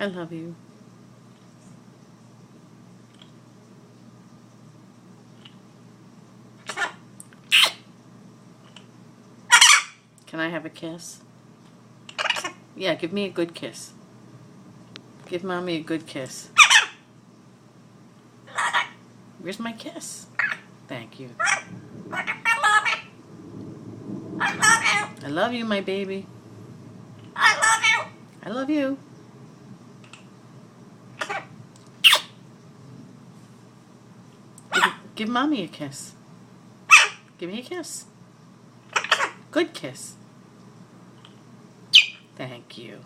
I love you. Can I have a kiss? Yeah, give me a good kiss. Give Mommy a good kiss. Where's my kiss? Thank you. I love you, my baby. I love you. Give Mommy a kiss. Give me a kiss. Good kiss. Thank you.